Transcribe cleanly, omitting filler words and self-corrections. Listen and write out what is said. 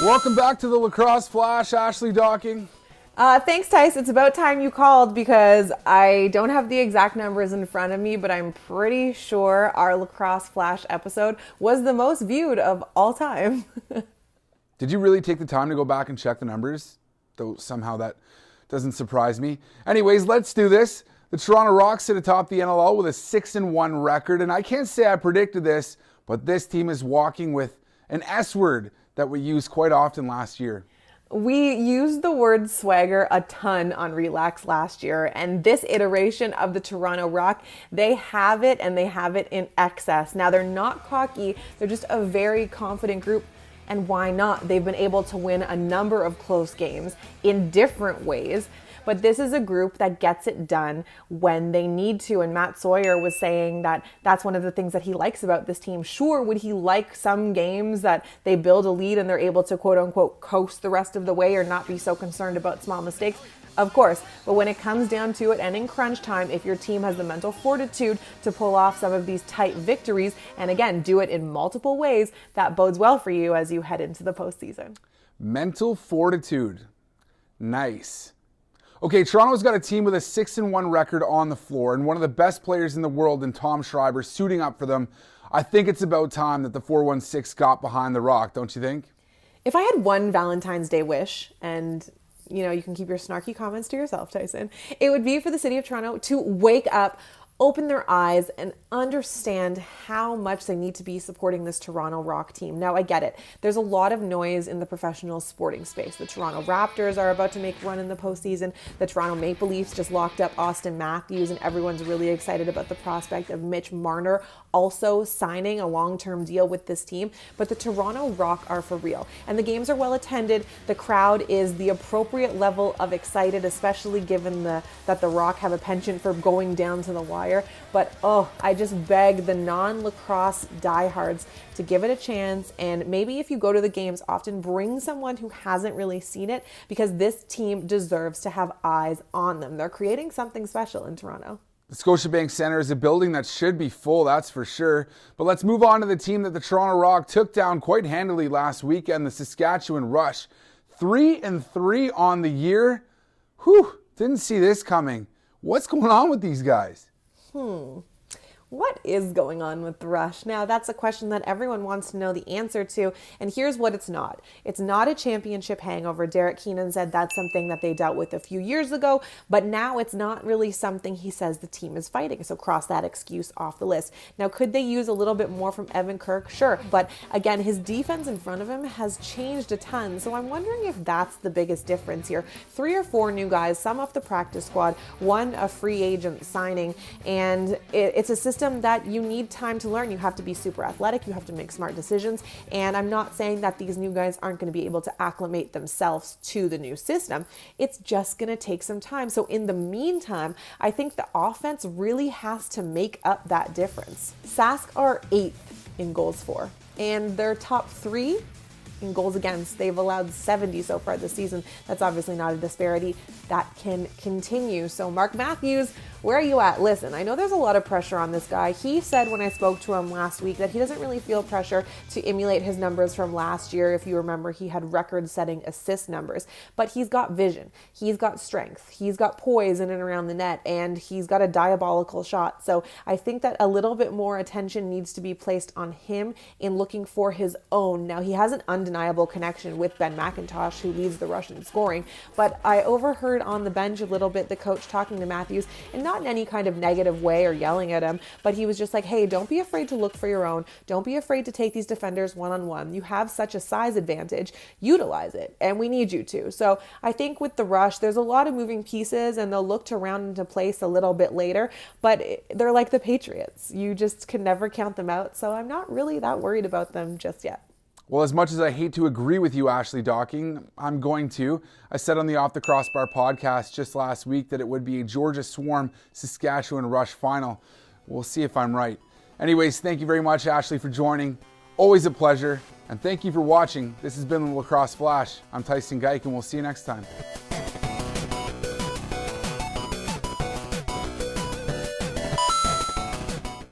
Welcome back to the Lacrosse Flash. Ashley Docking. Thanks, Tyson. It's about time you called because I don't have the exact numbers in front of me, but I'm pretty sure our Lacrosse Flash episode was the most viewed of all time. Did you really take the time to go back and check the numbers? Though somehow that doesn't surprise me. Anyways, let's do this. The Toronto Rock sit atop the NLL with a 6-1 record, and I can't say I predicted this, but this team is walking with an S word that we used quite often last year. We used the word swagger a ton on Relax last year, and this iteration of the Toronto Rock, they have it, and they have it in excess. Now, they're not cocky, they're just a very confident group, and why not? They've been able to win a number of close games in different ways. But this is a group that gets it done when they need to. And Matt Sawyer was saying that that's one of the things that he likes about this team. Sure, would he like some games that they build a lead and they're able to quote unquote coast the rest of the way or not be so concerned about small mistakes? Of course, but when it comes down to it and in crunch time, if your team has the mental fortitude to pull off some of these tight victories, and again, do it in multiple ways, that bodes well for you as you head into the postseason. Mental fortitude. Nice. Okay, Toronto's got a team with a 6-1 record on the floor and one of the best players in the world in Tom Schreiber suiting up for them. I think it's about time that the 416 got behind the Rock, don't you think? If I had one Valentine's Day wish, and you can keep your snarky comments to yourself, Tyson, it would be for the city of Toronto to wake up, open their eyes, and understand how much they need to be supporting this Toronto Rock team. Now, I get it. There's a lot of noise in the professional sporting space. The Toronto Raptors are about to make a run in the postseason. The Toronto Maple Leafs just locked up Austin Matthews, and everyone's really excited about the prospect of Mitch Marner also signing a long-term deal with this team. But the Toronto Rock are for real, and the games are well attended. The crowd is the appropriate level of excited, especially given that the Rock have a penchant for going down to the wire. But I just beg the non-lacrosse diehards to give it a chance, and maybe if you go to the games often, bring someone who hasn't really seen it, because this team deserves to have eyes on them. They're creating something special in Toronto. The Scotiabank Centre is a building that should be full, that's for sure. But let's move on to the team that the Toronto Rock took down quite handily last weekend, the Saskatchewan Rush. 3-3 on the year. Whew, didn't see this coming. What's going on with these guys? What is going on with the Rush? Now, that's a question that everyone wants to know the answer to, and here's what it's not. It's not a championship hangover. Derek Keenan said that's something that they dealt with a few years ago, but now it's not really something he says the team is fighting, so cross that excuse off the list. Now, could they use a little bit more from Evan Kirk? Sure, but again, his defense in front of him has changed a ton, so I'm wondering if that's the biggest difference here. 3 or 4 new guys, some off the practice squad, one a free agent signing, and it's a system that you need time to learn. You have to be super athletic, you have to make smart decisions, and I'm not saying that these new guys aren't going to be able to acclimate themselves to the new system. It's just going to take some time. So in the meantime, I think the offense really has to make up that difference. Sask are 8th in goals for, and their top 3 in goals against. They've allowed 70 so far this season. That's obviously not a disparity that can continue. So Mark Matthews, where are you at? Listen, I know there's a lot of pressure on this guy. He said when I spoke to him last week that he doesn't really feel pressure to emulate his numbers from last year. If you remember, he had record-setting assist numbers, but he's got vision, he's got strength, he's got poise in and around the net, and he's got a diabolical shot. So I think that a little bit more attention needs to be placed on him in looking for his own. Now, he has an undeniable connection with Ben McIntosh, who leads the Rush in scoring, but I overheard on the bench a little bit the coach talking to Matthews, and not in any kind of negative way or yelling at him, but he was just like, hey, don't be afraid to look for your own. Don't be afraid to take these defenders one-on-one. You have such a size advantage. Utilize it, and we need you to. So I think with the Rush, there's a lot of moving pieces, and they'll look to round into place a little bit later, but they're like the Patriots. You just can never count them out, so I'm not really that worried about them just yet. Well, as much as I hate to agree with you, Ashley Docking, I'm going to. I said on the Off the Crossbar podcast just last week that it would be a Georgia Swarm Saskatchewan Rush final. We'll see if I'm right. Anyways, thank you very much, Ashley, for joining. Always a pleasure. And thank you for watching. This has been the Lacrosse Flash. I'm Tyson Geick, and we'll see you next time.